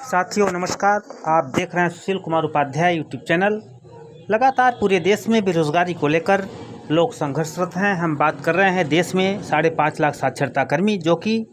साथियों नमस्कार, आप देख रहे हैं सुशील कुमार उपाध्याय यूट्यूब चैनल। लगातार पूरे देश में बेरोजगारी को लेकर लोग संघर्षरत हैं। हम बात कर रहे हैं देश में 5.5 लाख साक्षरता कर्मी जो कि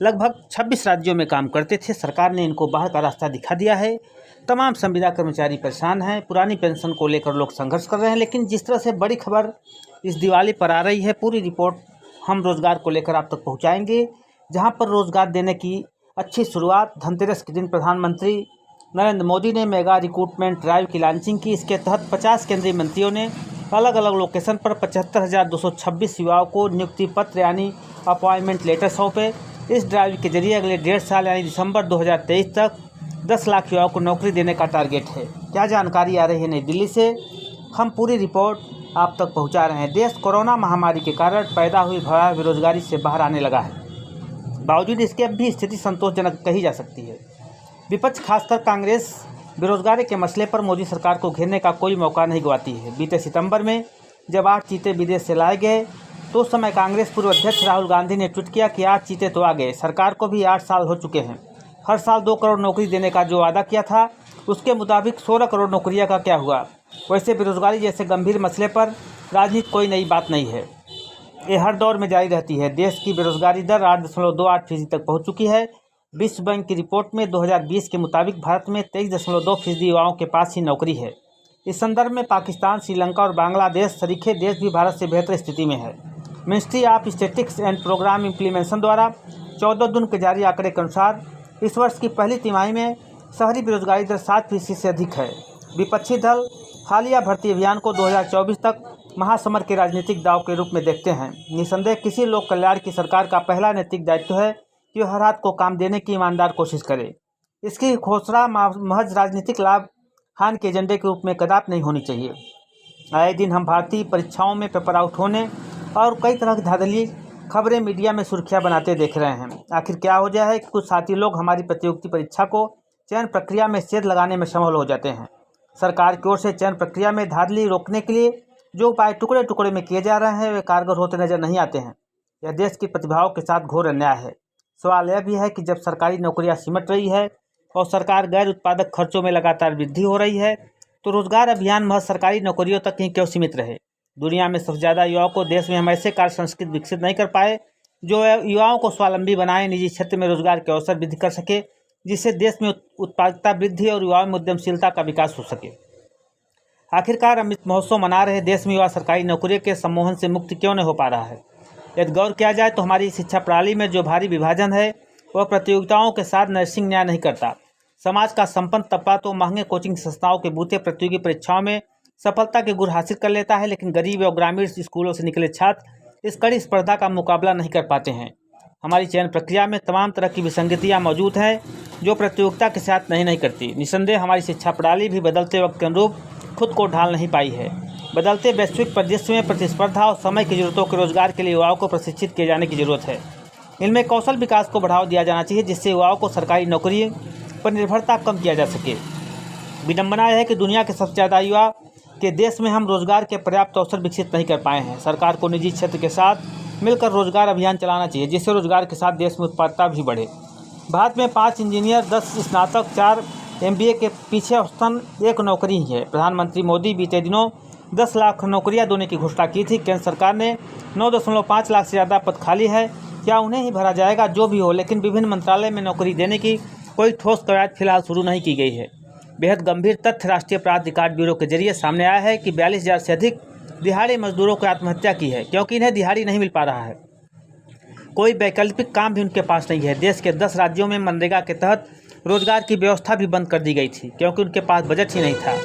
लगभग 26 राज्यों में काम करते थे। सरकार ने इनको बाहर का रास्ता दिखा दिया है। तमाम संविदा कर्मचारी परेशान हैं। पुरानी पेंशन को लेकर लोग संघर्ष कर रहे हैं। लेकिन जिस तरह से बड़ी खबर इस दिवाली पर आ रही है, पूरी रिपोर्ट हम रोजगार को लेकर आप तक पहुँचाएँगे। जहाँ पर रोजगार देने की अच्छी शुरुआत धनतेरस के दिन प्रधानमंत्री नरेंद्र मोदी ने मेगा रिक्रूटमेंट ड्राइव की लॉन्चिंग की। इसके तहत 50 केंद्रीय मंत्रियों ने अलग अलग लोकेशन पर 75,226 युवाओं को नियुक्ति पत्र यानी अपॉइंटमेंट लेटर सौंपे। इस ड्राइव के जरिए अगले 1.5 साल यानी दिसंबर 2023 तक 10 लाख युवाओं को नौकरी देने का टारगेट है। क्या जानकारी आ रही है नई दिल्ली से, हम पूरी रिपोर्ट आप तक पहुँचा रहे हैं। देश कोरोना महामारी के कारण पैदा हुई भयावह बेरोजगारी से बाहर आने लगा है। बावजूद इसके अब भी स्थिति संतोषजनक कही जा सकती है। विपक्ष खासकर कांग्रेस बेरोजगारी के मसले पर मोदी सरकार को घेरने का कोई मौका नहीं गंवाती है। बीते सितंबर में जब 8 चीते विदेश से लाए गए तो उस समय कांग्रेस पूर्व अध्यक्ष राहुल गांधी ने ट्वीट किया कि 8 चीते तो आ गए, सरकार को भी 8 साल हो चुके हैं। हर साल 2 करोड़ नौकरी देने का जो वादा किया था उसके मुताबिक 16 करोड़ नौकरियाँ का क्या हुआ। वैसे बेरोजगारी जैसे गंभीर मसले पर राजनीति कोई नई बात नहीं है, ये हर दौर में जारी रहती है। देश की बेरोजगारी दर 8.28% तक पहुंच चुकी है। विश्व बैंक की रिपोर्ट में 2020 के मुताबिक भारत में 23.2% युवाओं के पास ही नौकरी है। इस संदर्भ में पाकिस्तान, श्रीलंका और बांग्लादेश सरीखे देश भी भारत से बेहतर स्थिति में है। Ministry of statistics and programme implementation द्वारा 14 जून के जारी आंकड़े के अनुसार इस वर्ष की पहली तिमाही में शहरी बेरोजगारी दर 7% से अधिक है। विपक्षी दल हालिया भर्ती अभियान को 2024 तक महासमर के राजनीतिक दाव के रूप में देखते हैं। निसंदेह किसी लोक कल्याण की सरकार का पहला नैतिक दायित्व है कि वह हर हाथ को काम देने की ईमानदार कोशिश करे। इसकी घोषणा महज राजनीतिक लाभ हानि के एजेंडे के रूप में कदापि नहीं होनी चाहिए। आए दिन हम भारतीय परीक्षाओं में पेपर आउट होने और कई तरह की धांधली खबरें मीडिया में सुर्खियां बनाते देख रहे हैं। आखिर क्या हो जाए है कि कुछ साथी लोग हमारी प्रतियोगिता परीक्षा को चयन प्रक्रिया में सेध लगाने में सफल हो जाते हैं। सरकार की ओर से चयन प्रक्रिया में धांधली रोकने के लिए जो उपाय टुकड़े टुकड़े में किए जा रहे हैं वे कारगर होते नजर नहीं आते हैं। यह देश की प्रतिभाओं के साथ घोर अन्याय है। सवाल यह भी है कि जब सरकारी नौकरियां सिमट रही है और सरकार गैर उत्पादक खर्चों में लगातार वृद्धि हो रही है तो रोजगार अभियान महज सरकारी नौकरियों तक ही क्यों सीमित रहे। दुनिया में सबसे ज़्यादा युवाओं को देश में हम ऐसे कार्य संस्कृति विकसित नहीं कर पाए जो युवाओं को स्वावलंबी बनाए, निजी क्षेत्र में रोजगार के अवसर वृद्धि कर सके, जिससे देश में उत्पादकता वृद्धि और युवाओं में उद्यमशीलता का विकास हो सके। आखिरकार अमृत महोत्सव मना रहे देश में युवा सरकारी नौकरियों के सम्मोहन से मुक्त क्यों नहीं हो पा रहा है। यदि गौर किया जाए तो हमारी शिक्षा प्रणाली में जो भारी विभाजन है वह प्रतियोगिताओं के साथ नर्सिंग न्याय नहीं करता। समाज का संपन्न तबका तो महंगे कोचिंग संस्थाओं के बूते प्रतियोगी परीक्षाओं में सफलता के गुर हासिल कर लेता है, लेकिन गरीब और ग्रामीण स्कूलों से निकले छात्र इस कड़ी स्पर्धा का मुकाबला नहीं कर पाते हैं। हमारी चयन प्रक्रिया में तमाम तरह की विसंगतियाँ मौजूद हैं जो प्रतियोगिता के साथ नहीं करती। निसंदेह हमारी शिक्षा प्रणाली भी बदलते वक्त के अनुरूप खुद को ढाल नहीं पाई है। बदलते वैश्विक परिदृश्य में प्रतिस्पर्धा और समय की जरूरतों के रोजगार के लिए युवाओं को प्रशिक्षित किए जाने की जरूरत है। इनमें कौशल विकास को बढ़ावा दिया जाना चाहिए जिससे युवाओं को सरकारी नौकरी पर निर्भरता कम किया जा सके। विडंबना यह है कि दुनिया के सबसे ज़्यादा युवा के देश में हम रोजगार के पर्याप्त अवसर विकसित नहीं कर पाए हैं। सरकार को निजी क्षेत्र के साथ मिलकर रोजगार अभियान चलाना चाहिए जिससे रोजगार के साथ देश में उत्पादकता भी बढ़े। भारत में 5 इंजीनियर, 10 स्नातक, 4 MBA के पीछे औसतन 1 नौकरी ही है। प्रधानमंत्री मोदी बीते दिनों 10 लाख नौकरियां देने की घोषणा की थी। केंद्र सरकार ने 9.5 लाख से ज़्यादा पद खाली है। क्या उन्हें ही भरा जाएगा? जो भी हो, लेकिन विभिन्न मंत्रालय में नौकरी देने की कोई ठोस कवायद फिलहाल शुरू नहीं की गई है। बेहद गंभीर तथ्य राष्ट्रीय अपराध रिकॉर्ड ब्यूरो के जरिए सामने आया है कि 42,000 से अधिक दिहाड़ी मजदूरों को आत्महत्या की है क्योंकि इन्हें दिहाड़ी नहीं मिल पा रहा है। कोई वैकल्पिक काम भी उनके पास नहीं है। देश के 10 राज्यों में मनरेगा के तहत रोजगार की व्यवस्था भी बंद कर दी गई थी क्योंकि उनके पास बजट ही नहीं था।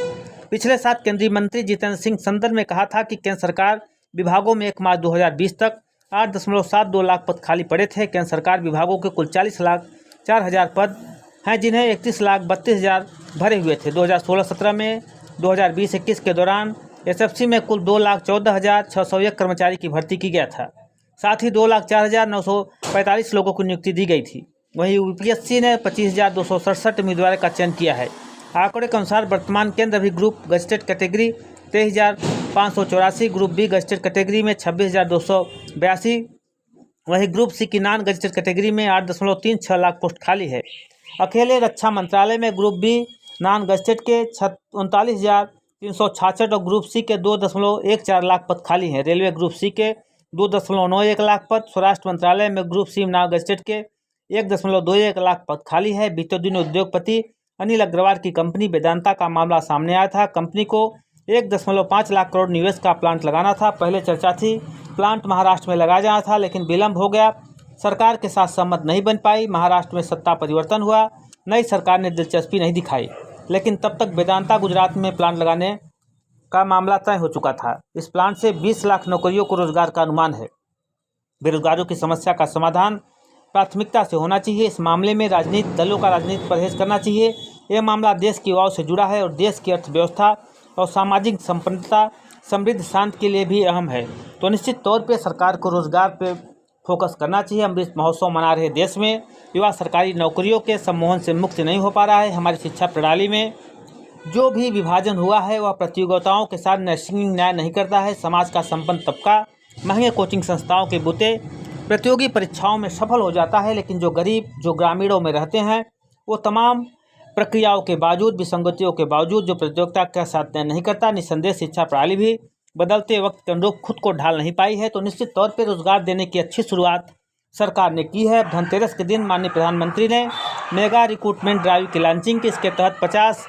पिछले साल केंद्रीय मंत्री जितेंद्र सिंह संदर्भ में कहा था कि केंद्र सरकार विभागों में 1 मार्च 2020 तक 8.72 लाख पद खाली पड़े थे। केंद्र सरकार विभागों के कुल 40,04,000 पद हैं जिन्हें 31,32,000 भरे हुए थे। 2016-17 में 2020-21 के दौरान SFC में कुल 2,14,601 कर्मचारी की भर्ती की गया था। साथ ही 2,04,945 लोगों को नियुक्ति दी गई थी। वहीं UPSC ने 25,267 उम्मीदवारों का चयन किया है। आंकड़े के अनुसार वर्तमान केंद्र अभी group gazetted category 584, group B gazetted category में 26,282, वही ग्रुप सी की नॉन गजटेड कैटेगरी में 8.36 लाख पोस्ट खाली है। अकेले रक्षा मंत्रालय में ग्रुप बी नॉन गजटेड के 39,366 और ग्रुप सी के 2.14 लाख पद खाली हैं। रेलवे ग्रुप सी के 2.91 लाख पद, स्वराष्ट्र मंत्रालय में ग्रुप सी नॉन गजटेड के 1.21 लाख पद खाली है। बीते दिन उद्योगपति अनिल अग्रवाल की कंपनी वेदांता का मामला सामने आया था। कंपनी को 1.5 लाख करोड़ निवेश का प्लांट लगाना था। पहले चर्चा थी प्लांट महाराष्ट्र में लगाया जाना था, लेकिन विलंब हो गया, सरकार के साथ सहमत नहीं बन पाई। महाराष्ट्र में सत्ता परिवर्तन हुआ, नई सरकार ने दिलचस्पी नहीं दिखाई, लेकिन तब तक वेदांता गुजरात में प्लांट लगाने का मामला तय हो चुका था। इस प्लांट से 20 लाख नौकरियों को रोजगार का अनुमान है। बेरोजगारों की समस्या का समाधान प्राथमिकता से होना चाहिए। इस मामले में राजनीतिक दलों का राजनीतिक परहेज करना चाहिए। यह मामला देश की युवाओं से जुड़ा है और देश की अर्थव्यवस्था और सामाजिक संपन्नता, समृद्ध शांति के लिए भी अहम है। तो निश्चित तौर पे सरकार को रोजगार पे फोकस करना चाहिए। अमृत महोत्सव मना रहे देश में युवा सरकारी नौकरियों के सम्मोहन से मुक्त नहीं हो पा रहा है। हमारी शिक्षा प्रणाली में जो भी विभाजन हुआ है वह प्रतियोगिताओं के साथ नैतिक न्याय नहीं करता है। समाज का संपन्न तबका महंगे कोचिंग संस्थाओं के बूते प्रतियोगी परीक्षाओं में सफल हो जाता है, लेकिन जो गरीब, जो ग्रामीणों में रहते हैं, वो तमाम प्रक्रियाओं के बावजूद, विसंगतियों के बावजूद जो प्रतियोगिता का साथ नहीं करता। निस्संदेह शिक्षा प्रणाली भी बदलते वक्त के अनुरूप खुद को ढाल नहीं पाई है। तो निश्चित तौर पर रोजगार देने की अच्छी शुरुआत सरकार ने की है। धनतेरस के दिन माननीय प्रधानमंत्री ने मेगा रिक्रूटमेंट ड्राइव की लॉन्चिंग की। इसके तहत 50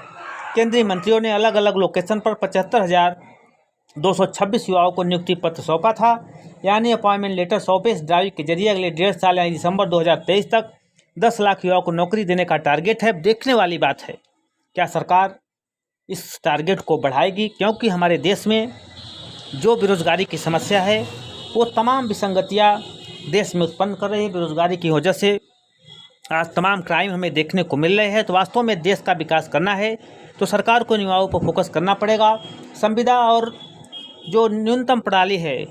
केंद्रीय मंत्रियों ने अलग अलग लोकेशन पर 75,226 युवाओं को नियुक्ति पत्र सौंपा था, यानी अपॉइंटमेंट लेटर सौंपे। इस ड्राइव के जरिए अगले 1.5 साल यानी दिसंबर 2023 तक 10 लाख युवाओं को नौकरी देने का टारगेट है। देखने वाली बात है क्या सरकार इस टारगेट को बढ़ाएगी, क्योंकि हमारे देश में जो बेरोजगारी की समस्या है वो तमाम विसंगतियां देश में उत्पन्न कर रही है। बेरोजगारी की वजह से आज तमाम क्राइम हमें देखने को मिल रहे हैं। तो वास्तव में देश का विकास करना है तो सरकार को युवाओं पर फोकस करना पड़ेगा। संविदा और जो न्यूनतम प्रणाली है,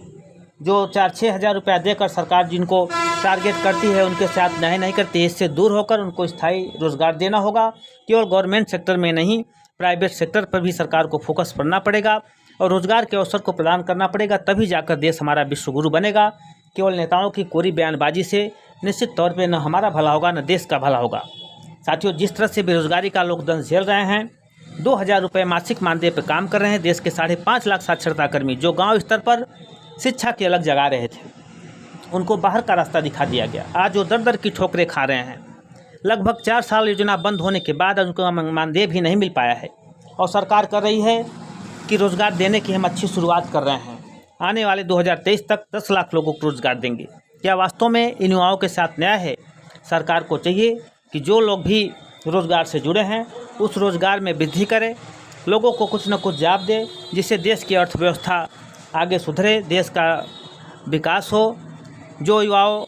जो 4-6 हज़ार रुपया देकर सरकार जिनको टारगेट करती है उनके साथ न्याय नहीं करती, इससे दूर होकर उनको स्थायी रोजगार देना होगा। केवल गवर्नमेंट सेक्टर में नहीं, प्राइवेट सेक्टर पर भी सरकार को फोकस करना पड़ेगा और रोजगार के अवसर को प्रदान करना पड़ेगा, तभी जाकर देश हमारा विश्वगुरु बनेगा। केवल नेताओं की कोरी बयानबाजी से निश्चित तौर पे न हमारा भला होगा न देश का भला होगा। साथियों, जिस तरह से बेरोजगारी का लोग दंश झेल रहे हैं, 2,000 रुपये मासिक मानदेय पर काम कर रहे हैं देश के 5.5 लाख साक्षरता कर्मी जो गाँव स्तर पर शिक्षा की अलग जगा रहे थे, उनको बाहर का रास्ता दिखा दिया गया। आज वो दर दर की ठोकरें खा रहे हैं। लगभग 4 साल योजना बंद होने के बाद उनको मानदेय भी नहीं मिल पाया है और सरकार कर रही है कि रोज़गार देने की हम अच्छी शुरुआत कर रहे हैं। आने वाले 2023 तक 10 लाख लोगों को रोज़गार देंगे। क्या वास्तव में इन युवाओं के साथ न्याय है? सरकार को चाहिए कि जो लोग भी रोज़गार से जुड़े हैं उस रोज़गार में वृद्धि करे, लोगों को कुछ न कुछ जवाब दे, जिससे देश की अर्थव्यवस्था आगे सुधरे, देश का विकास हो। जो युवाओं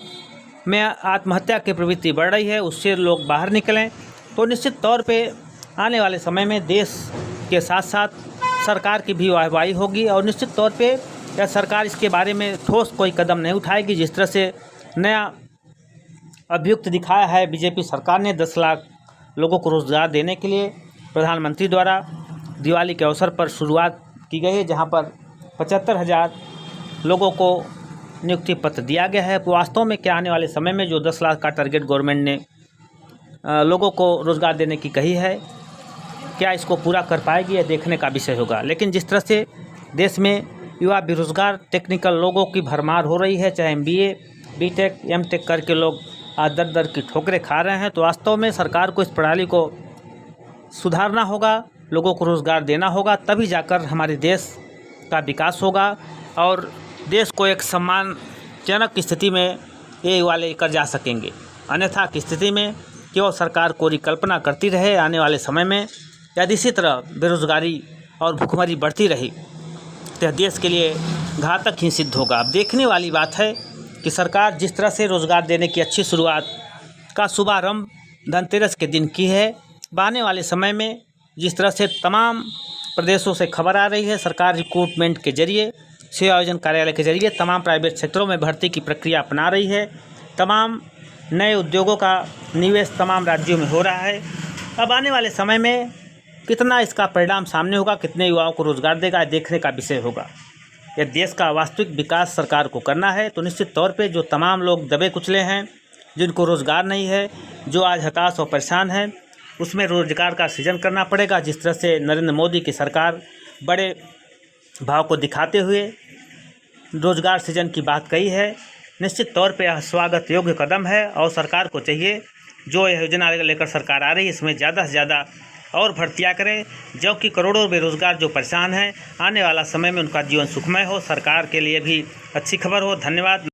में आत्महत्या की प्रवृत्ति बढ़ रही है उससे लोग बाहर निकलें, तो निश्चित तौर पे आने वाले समय में देश के साथ साथ सरकार की भी वाहवाही होगी और निश्चित तौर पे यह सरकार इसके बारे में ठोस कोई कदम नहीं उठाएगी। जिस तरह से नया अभियुक्त दिखाया है बीजेपी सरकार ने 10 लाख लोगों को रोज़गार देने के लिए प्रधानमंत्री द्वारा दिवाली के अवसर पर शुरुआत की गई है, जहां पर 75,000 लोगों को नियुक्ति पत्र दिया गया है। वास्तव में क्या आने वाले समय में जो 10 लाख का टारगेट गवर्नमेंट ने लोगों को रोज़गार देने की कही है, क्या इसको पूरा कर पाएगी, यह देखने का विषय होगा। लेकिन जिस तरह से देश में युवा बेरोजगार टेक्निकल लोगों की भरमार हो रही है, चाहे MBA, BTech, M.Tech करके लोग आज दर दर की ठोकरें खा रहे हैं, तो वास्तव में सरकार को इस प्रणाली को सुधारना होगा, लोगों को रोज़गार देना होगा, तभी जाकर हमारे देश का विकास होगा और देश को एक सम्मानजनक स्थिति में ये युवा लेकर जा सकेंगे। अन्यथा की स्थिति में केवल सरकार कोरी कल्पना करती रहे, आने वाले समय में यदि इसी तरह बेरोजगारी और भुखमरी बढ़ती रही तो देश के लिए घातक ही सिद्ध होगा। अब देखने वाली बात है कि सरकार जिस तरह से रोज़गार देने की अच्छी शुरुआत का शुभारंभ धनतेरस के दिन की है, आने वाले समय में जिस तरह से तमाम प्रदेशों से खबर आ रही है, सरकार रिक्रूटमेंट के जरिए, सेवा आयोजन कार्यालय के जरिए तमाम प्राइवेट सेक्टरों में भर्ती की प्रक्रिया अपना रही है, तमाम नए उद्योगों का निवेश तमाम राज्यों में हो रहा है। अब आने वाले समय में कितना इसका परिणाम सामने होगा, कितने युवाओं को रोजगार देगा, ये देखने का विषय होगा। यदि देश का वास्तविक विकास सरकार को करना है तो निश्चित तौर पे जो तमाम लोग दबे कुचले हैं, जिनको रोज़गार नहीं है, जो आज हताश और परेशान हैं, उसमें रोज़गार का सृजन करना पड़ेगा। जिस तरह से नरेंद्र मोदी की सरकार बड़े भाव को दिखाते हुए रोज़गार सृजन की बात कही है, निश्चित तौर पे यह स्वागत योग्य कदम है और सरकार को चाहिए जो यह योजना लेकर सरकार आ रही है इसमें ज़्यादा से ज़्यादा और भर्तियाँ करें, जो कि करोड़ों बेरोज़गार जो परेशान हैं, आने वाला समय में उनका जीवन सुखमय हो, सरकार के लिए भी अच्छी खबर हो। धन्यवाद।